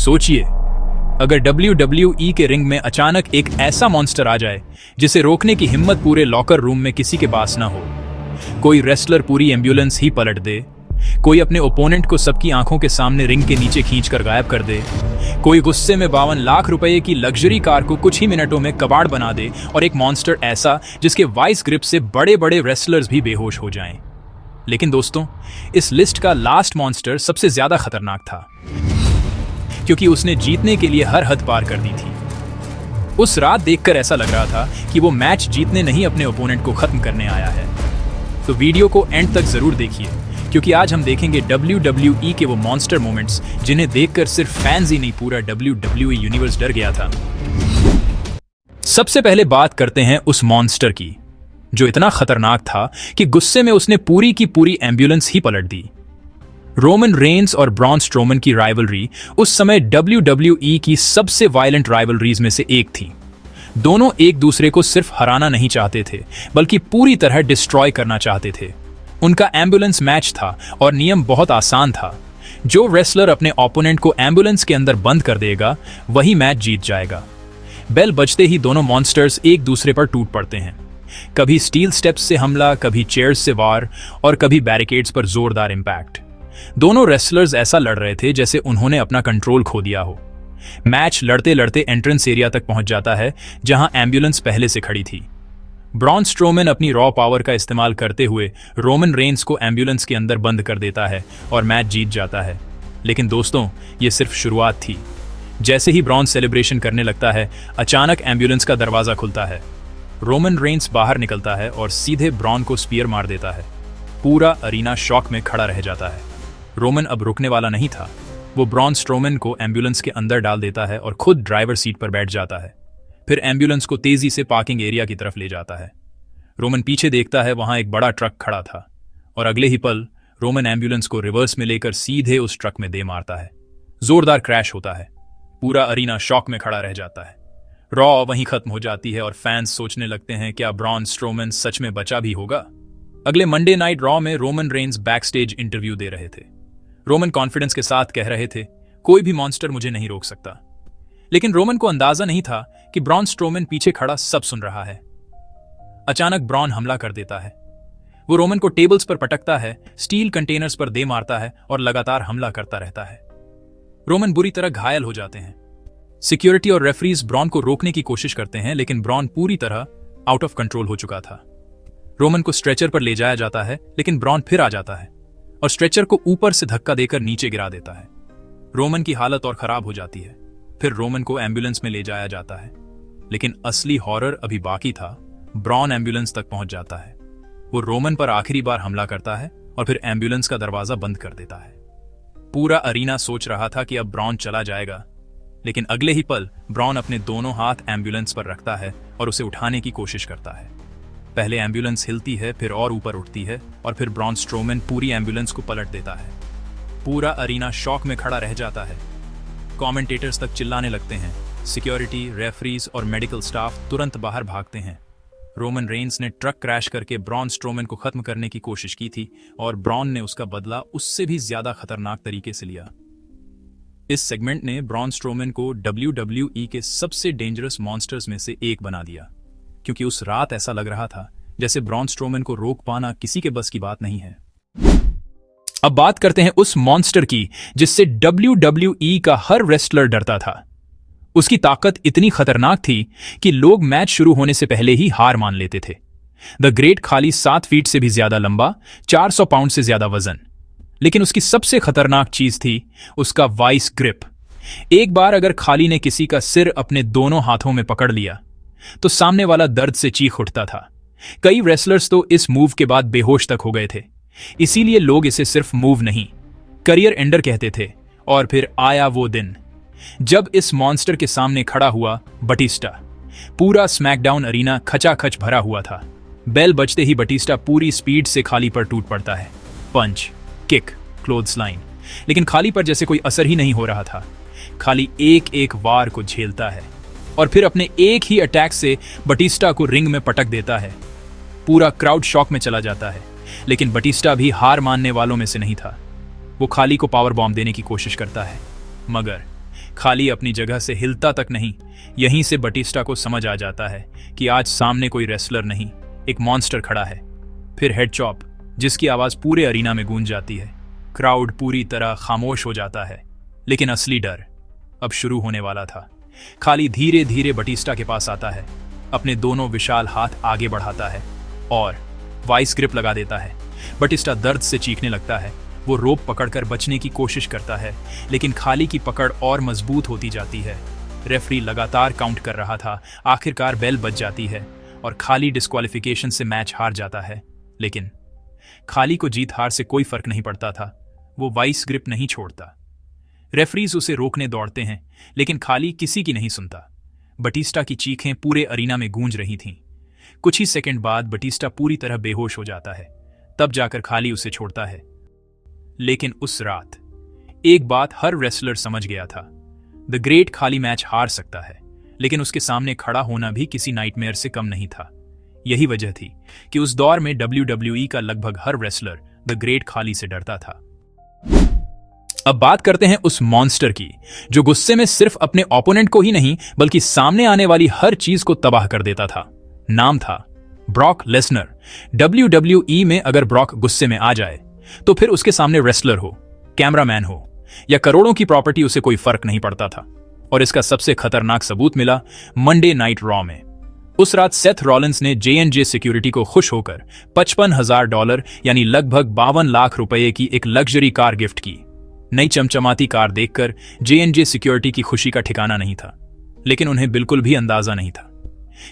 सोचिए, अगर WWE के रिंग में अचानक एक ऐसा मॉन्स्टर आ जाए जिसे रोकने की हिम्मत पूरे लॉकर रूम में किसी के पास ना हो। कोई रेसलर पूरी एम्बुलेंस ही पलट दे, कोई अपने ओपोनेंट को सबकी आंखों के सामने रिंग के नीचे खींचकर गायब कर दे, कोई गुस्से में 52 लाख रुपए की लग्जरी कार को कुछ ही मिनटों में कबाड़ बना दे, और एक मॉन्स्टर ऐसा जिसके वाइस ग्रिप से बड़े बड़े रेसलर्स भी बेहोश हो जाएं। लेकिन दोस्तों, इस लिस्ट का लास्ट मॉन्स्टर सबसे ज्यादा खतरनाक था, क्योंकि उसने जीतने के लिए हर हद पार कर दी थी। उस रात देखकर ऐसा लग रहा था कि वो मैच जीतने नहीं, अपने ओपोनेंट को खत्म करने आया है। तो वीडियो को एंड तक जरूर देखिए, क्योंकि आज हम देखेंगे WWE के वो मॉन्स्टर मोमेंट्स जिन्हें देखकर सिर्फ फैंस ही नहीं, पूरा WWE यूनिवर्स डर गया था। सबसे पहले बात करते हैं उस मॉन्स्टर की जो इतना खतरनाक था कि गुस्से में उसने पूरी की पूरी एम्बुलेंस ही पलट दी। रोमन रेंस और ब्रॉन स्ट्रोमन की राइवलरी उस समय WWE की सबसे वायलेंट राइवलरीज में से एक थी। दोनों एक दूसरे को सिर्फ हराना नहीं चाहते थे, बल्कि पूरी तरह डिस्ट्रॉय करना चाहते थे। उनका एम्बुलेंस मैच था और नियम बहुत आसान था। जो रेसलर अपने ओपोनेंट को एम्बुलेंस के अंदर बंद कर देगा, वही मैच जीत जाएगा। बेल बजते ही दोनों मॉन्स्टर्स एक दूसरे पर टूट पड़ते हैं। कभी स्टील स्टेप्स से हमला, कभी चेयर्स से वार, और कभी बैरिकेड्स पर जोरदार इंपैक्ट। दोनों रेसलर्स ऐसा लड़ रहे थे जैसे उन्होंने अपना कंट्रोल खो दिया हो। मैच लड़ते लड़ते एंट्रेंस एरिया तक पहुंच जाता है, जहां एम्बुलेंस पहले से खड़ी थी। ब्रॉन स्ट्रोमन अपनी रॉ पावर का इस्तेमाल करते हुए रोमन रेंस को एम्बुलेंस के अंदर बंद कर देता है और मैच जीत जाता है। लेकिन दोस्तों, ये सिर्फ शुरुआत थी। जैसे ही ब्रॉन सेलिब्रेशन करने लगता है, अचानक एम्बुलेंस का दरवाजा खुलता है। रोमन रेंस बाहर निकलता है और सीधे ब्रॉन को स्पीयर मार देता है। पूरा अरीना शॉक में खड़ा रह जाता है। रोमन अब रुकने वाला नहीं था। वो ब्रॉन स्ट्रोमन को एम्बुलेंस के अंदर डाल देता है और खुद ड्राइवर सीट पर बैठ जाता है। फिर एम्बुलेंस को तेजी से पार्किंग एरिया की तरफ ले जाता है। रोमन पीछे देखता है, वहां एक बड़ा ट्रक खड़ा था, और अगले ही पल रोमन एम्बुलेंस को रिवर्स में लेकर सीधे उस ट्रक में दे मारता है। जोरदार क्रैश होता है। पूरा अरीना शॉक में खड़ा रह जाता है। रॉ वहीं खत्म हो जाती है और फैंस सोचने लगते हैं, क्या ब्रॉन स्ट्रोमन सच में बचा भी होगा? अगले मंडे नाइट रॉ में Roman Reigns back stage interview दे रहे थे। रोमन कॉन्फिडेंस के साथ कह रहे थे, कोई भी मॉन्स्टर मुझे नहीं रोक सकता। लेकिन रोमन को अंदाजा नहीं था कि ब्रॉन स्ट्रोमन पीछे खड़ा सब सुन रहा है। अचानक ब्रॉन हमला कर देता है। वो रोमन को टेबल्स पर पटकता है, स्टील कंटेनर्स पर दे मारता है और लगातार हमला करता रहता है। रोमन बुरी तरह घायल हो जाते हैं। सिक्योरिटी और रेफरीज ब्रॉन को रोकने की कोशिश करते हैं, लेकिन ब्रॉन पूरी तरह आउट ऑफ कंट्रोल हो चुका था। रोमन को स्ट्रेचर पर ले जाया जाता है, लेकिन ब्रॉन फिर आ जाता है और स्ट्रेचर को ऊपर से धक्का देकर नीचे गिरा देता है। रोमन की हालत और खराब हो जाती है। फिर रोमन को एम्बुलेंस में ले जाया जाता है, लेकिन असली हॉरर अभी बाकी था। ब्रॉन एम्बुलेंस तक पहुंच जाता है। वो रोमन पर आखिरी बार हमला करता है और फिर एम्बुलेंस का दरवाजा बंद कर देता है। पूरा अरीना सोच रहा था कि अब ब्रॉन चला जाएगा, लेकिन अगले ही पल ब्रॉन अपने दोनों हाथ एम्बुलेंस पर रखता है और उसे उठाने की कोशिश करता है। पहले एम्बुलेंस हिलती है, फिर और ऊपर उठती है, और फिर ब्रॉन स्ट्रोमन पूरी एम्बुलेंस को पलट देता है। पूरा अरीना शॉक में खड़ा रह जाता है। कमेंटेटर्स तक चिल्लाने लगते हैं। सिक्योरिटी, रेफरीज और मेडिकल स्टाफ तुरंत बाहर भागते हैं। रोमन रेंस ने ट्रक क्रैश करके ब्रॉन स्ट्रोमन को खत्म करने की कोशिश की थी, और ब्रॉन ने उसका बदला उससे भी ज्यादा खतरनाक तरीके से लिया। इस सेगमेंट ने ब्रॉन स्ट्रोमन को WWE के सबसे डेंजरस मॉन्स्टर्स में से एक बना दिया, क्योंकि उस रात ऐसा लग रहा था जैसे ब्रॉन स्ट्रोमन को रोक पाना किसी के बस की बात नहीं है। अब बात करते हैं उस मॉन्स्टर की जिससे WWE का हर रेसलर डरता था। उसकी ताकत इतनी खतरनाक थी कि लोग मैच शुरू होने से पहले ही हार मान लेते थे। द ग्रेट खाली 7 फीट से भी ज्यादा लंबा, 400 पाउंड से ज्यादा वजन। लेकिन उसकी सबसे खतरनाक चीज थी उसका वाइस ग्रिप। एक बार अगर खाली ने किसी का सिर अपने दोनों हाथों में पकड़ लिया तो सामने वाला दर्द से चीख उठता था। कई रेसलर्स तो इस मूव के बाद बेहोश तक हो गए थे। इसीलिए लोग इसे सिर्फ मूव नहीं, करियर एंडर कहते थे। और फिर आया वो दिन जब इस मॉन्स्टर के सामने खड़ा हुआ बटिस्टा। पूरा स्मैकडाउन अरीना खचाखच भरा हुआ था। बेल बजते ही बटिस्टा पूरी स्पीड से खाली पर टूट पड़ता है। पंच, किक, क्लोथ्स लाइन, लेकिन खाली पर जैसे कोई असर ही नहीं हो रहा था। खाली एक एक वार को झेलता है और फिर अपने एक ही अटैक से बटिस्टा को रिंग में पटक देता है। पूरा क्राउड शॉक में चला जाता है, लेकिन बटिस्टा भी हार मानने वालों में से नहीं था। वो खाली को पावर बॉम्ब देने की कोशिश करता है, मगर खाली अपनी जगह से हिलता तक नहीं। यहीं से बटिस्टा को समझ आ जाता है कि आज सामने कोई रेसलर नहीं, एक मॉन्स्टर खड़ा है। फिर हेड चॉप, जिसकी आवाज पूरे अरीना में गूंज जाती है। क्राउड पूरी तरह खामोश हो जाता है, लेकिन असली डर अब शुरू होने वाला था। खाली धीरे धीरे बटिस्टा के पास आता है, अपने दोनों विशाल हाथ आगे बढ़ाता है और वाइस ग्रिप लगा देता है। बटिस्टा दर्द से चीखने लगता है। वो रोप पकड़कर बचने की कोशिश करता है, लेकिन खाली की पकड़ और मजबूत होती जाती है। रेफरी लगातार काउंट कर रहा था। आखिरकार बेल बज जाती है और खाली डिस्क्वालिफिकेशन से मैच हार जाता है। लेकिन खाली को जीत हार से कोई फर्क नहीं पड़ता था। वो वाइस ग्रिप नहीं छोड़ता। रेफरीज उसे रोकने दौड़ते हैं, लेकिन खाली किसी की नहीं सुनता। बटिस्टा की चीखें पूरे अरीना में गूंज रही थीं। कुछ ही सेकंड बाद बटिस्टा पूरी तरह बेहोश हो जाता है। तब जाकर खाली उसे छोड़ता है। लेकिन उस रात एक बात हर रेसलर समझ गया था। द ग्रेट खाली मैच हार सकता है, लेकिन उसके सामने खड़ा होना भी किसी नाइटमेयर से कम नहीं था। यही वजह थी कि उस दौर में WWE का लगभग हर रेसलर द ग्रेट खाली से डरता था। अब बात करते हैं उस मॉन्स्टर की, जो गुस्से में सिर्फ अपने ओपोनेंट को ही नहीं बल्कि सामने आने वाली हर चीज को तबाह कर देता था। नाम था ब्रॉक लेसनर। WWE में अगर ब्रॉक गुस्से में आ जाए तो फिर उसके सामने रेसलर हो, कैमरामैन हो या करोड़ों की प्रॉपर्टी, उसे कोई फर्क नहीं पड़ता था। और इसका सबसे खतरनाक सबूत मिला मंडे नाइट रॉ में। उस रात सेथ रॉलिंस ने J&J सिक्योरिटी को खुश होकर $55,000 यानी लगभग 52 लाख रुपए की एक लग्जरी कार गिफ्ट की। नई चमचमाती कार देखकर J&J सिक्योरिटी की खुशी का ठिकाना नहीं था, लेकिन उन्हें बिल्कुल भी अंदाजा नहीं था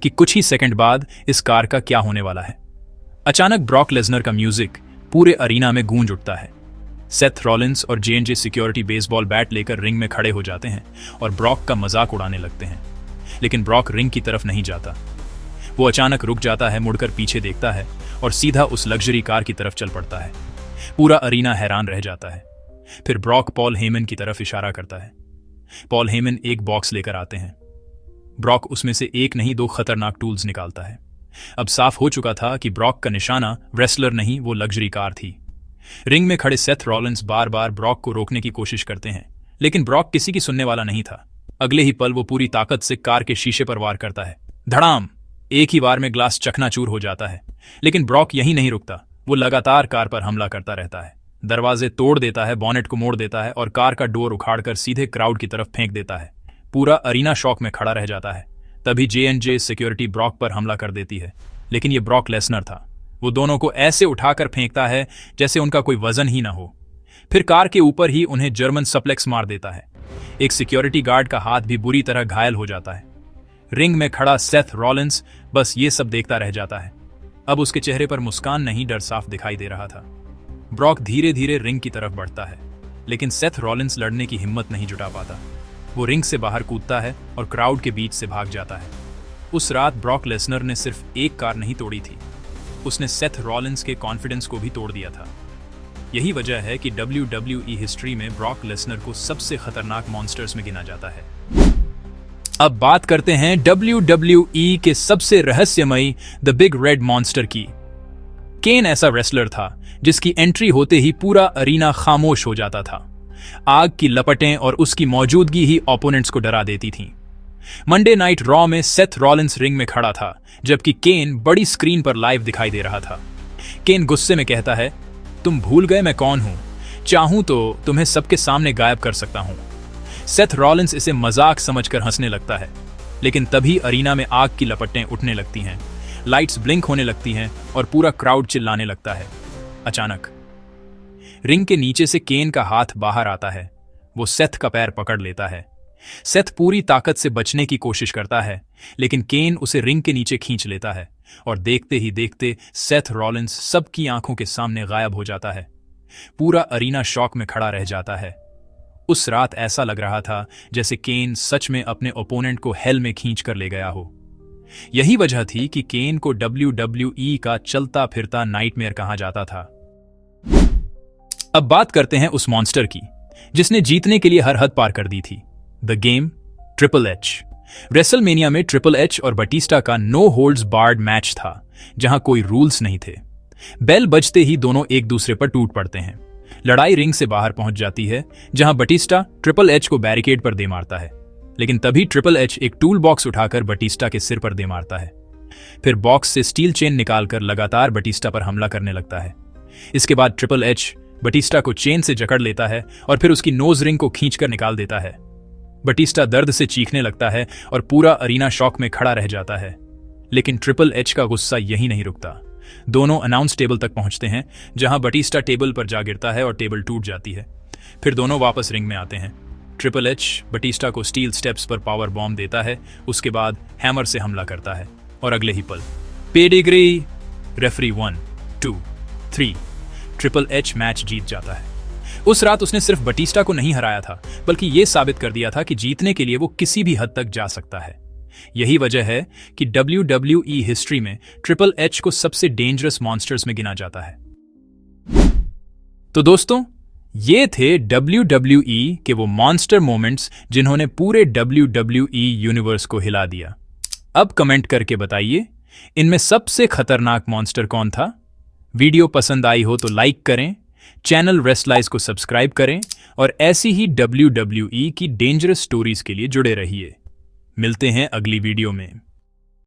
कि कुछ ही सेकंड बाद इस कार का क्या होने वाला है। अचानक ब्रॉक लेसनर का म्यूजिक पूरे अरीना में गूंज उठता है। सेथ रॉलिंस और J&J सिक्योरिटी बेसबॉल बैट लेकर रिंग में खड़े हो जाते हैं और ब्रॉक का मजाक उड़ाने लगते हैं। लेकिन ब्रॉक रिंग की तरफ नहीं जाता। वो अचानक रुक जाता है, मुड़कर पीछे देखता है और सीधा उस लग्जरी कार की तरफ चल पड़ता है। पूरा अरीना हैरान रह जाता है। फिर ब्रॉक पॉल हेमन की तरफ इशारा करता है। पॉल हेमन एक बॉक्स लेकर आते हैं। ब्रॉक उसमें से एक नहीं 2 खतरनाक टूल्स निकालता है। अब साफ हो चुका था कि ब्रॉक का निशाना रेसलर नहीं, वो लग्जरी कार थी। रिंग में खड़े सेथ रॉलिंस बार बार ब्रॉक को रोकने की कोशिश करते हैं, लेकिन ब्रॉक किसी की सुनने वाला नहीं था। अगले ही पल वो पूरी ताकत से कार के शीशे पर वार करता है। धड़ाम! एक ही वार में ग्लास चकनाचूर हो जाता है। लेकिन ब्रॉक यहीं नहीं रुकता। वो लगातार कार पर हमला करता रहता है। दरवाजे तोड़ देता है, बॉनेट को मोड़ देता है और कार का डोर उखाड़कर सीधे क्राउड की तरफ फेंक देता है। पूरा अरीना शॉक में खड़ा रह जाता है। तभी J&J सिक्योरिटी ब्रॉक पर हमला कर देती है, लेकिन ये ब्रॉक लेसनर था। वो दोनों को ऐसे उठाकर फेंकता है जैसे उनका कोई वजन ही ना हो। फिर कार के ऊपर ही उन्हें जर्मन सप्लेक्स मार देता है। एक सिक्योरिटी गार्ड का हाथ भी बुरी तरह घायल हो जाता है। रिंग में खड़ा सेथ रॉलिंस बस ये सब देखता रह जाता है। अब उसके चेहरे पर मुस्कान नहीं, डर साफ दिखाई दे रहा था। ब्रॉक धीरे धीरे रिंग की तरफ बढ़ता है, लेकिन सेथ रॉलिंस लड़ने की हिम्मत नहीं जुटा पाता। वो रिंग से बाहर कूदता है और क्राउड के बीच से भाग जाता है। उस रात ब्रॉक लेसनर ने सिर्फ एक कार नहीं तोड़ी थी, उसने सेथ रॉलिंस के कॉन्फिडेंस को भी तोड़ दिया था। यही वजह है कि WWE हिस्ट्री में ब्रॉक लेसनर को सबसे खतरनाक मॉन्स्टर्स में गिना जाता है। अब बात करते हैं WWE के सबसे रहस्यमयी द बिग रेड मॉन्स्टर की। केन ऐसा रेसलर था जिसकी एंट्री होते ही पूरा अरीना खामोश हो जाता था। आग की लपटें और उसकी मौजूदगी ही ओपोनेंट्स को डरा देती थीं। मंडे नाइट रॉ में सेथ रॉलिंस रिंग में खड़ा था, जबकि केन बड़ी स्क्रीन पर लाइव दिखाई दे रहा था। केन गुस्से में कहता है, तुम भूल गए मैं कौन हूं? चाहूं तो तुम्हें सबके सामने गायब कर सकता हूं। सेथ रॉलिंस इसे मजाक समझकर हंसने लगता है, लेकिन तभी अरीना में आग की लपटें उठने लगती हैं, लाइट्स ब्लिंक होने लगती हैं और पूरा क्राउड चिल्लाने लगता है। अचानक रिंग के नीचे से केन का हाथ बाहर आता है। वो सेथ का पैर पकड़ लेता है। सेथ पूरी ताकत से बचने की कोशिश करता है, लेकिन केन उसे रिंग के नीचे खींच लेता है और देखते ही देखते सेथ रॉलिंस सबकी आंखों के सामने गायब हो जाता है। पूरा अरीना शॉक में खड़ा रह जाता है। उस रात ऐसा लग रहा था जैसे केन सच में अपने ओपोनेंट को हेल में खींच कर ले गया हो। यही वजह थी कि केन को WWE का चलता फिरता नाइटमेयर कहा जाता था। अब बात करते हैं उस मॉन्स्टर की जिसने जीतने के लिए हर हद पार कर दी थी। The game, triple H. WrestleMania में ट्रिपल एच और बटिस्टा का नो होल्ड्स बार्ड मैच था, जहां कोई रूल्स नहीं थे। बेल बजते ही दोनों एक दूसरे पर टूट पड़ते हैं, लड़ाई रिंग से बाहर पहुंच जाती है, जहां बटिस्टा ट्रिपल एच को बैरिकेड पर दे मारता है, लेकिन तभी ट्रिपल एच एक टूल बॉक्स उठाकर बटिस्टा के सिर पर दे मारता है। फिर बॉक्स से स्टील चेन निकालकर लगातार बटिस्टा पर हमला करने लगता है। इसके बाद ट्रिपल एच बटिस्टा को चेन से जकड़ लेता है और फिर उसकी नोज रिंग को खींचकर निकाल देता है। बटिस्टा दर्द से चीखने लगता है और पूरा अरीना शॉक में खड़ा रह जाता है। लेकिन ट्रिपल एच का गुस्सा यहीं नहीं रुकता। दोनों अनाउंस टेबल तक पहुंचते हैं, जहां बटिस्टा टेबल पर जा गिरता है और टेबल टूट जाती है। फिर दोनों वापस रिंग में आते हैं। ट्रिपल एच बटिस्टा को स्टील स्टेप्स पर पावर बॉम्ब देता है, उसके बाद हैमर से हमला करता है और अगले ही पल pedigree, referee 1, 2, 3, triple H match जीत जाता है। उस रात उसने सिर्फ बटिस्टा को नहीं हराया था, बल्कि यह साबित कर दिया था कि जीतने के लिए वो किसी भी हद तक जा सकता है। यही वजह है कि WWE हिस्ट्री में ट्रिपल एच को सबसे डेंजरस मॉन्स्टर्स में गिना जाता है। तो दोस्तों, ये थे WWE के वो मॉन्स्टर मोमेंट्स जिन्होंने पूरे WWE यूनिवर्स को हिला दिया। अब कमेंट करके बताइए, इनमें सबसे खतरनाक मॉन्स्टर कौन था? वीडियो पसंद आई हो तो लाइक करें, चैनल रेस्टलाइज को सब्सक्राइब करें और ऐसी ही WWE की डेंजरस स्टोरीज के लिए जुड़े रहिए। मिलते हैं अगली वीडियो में।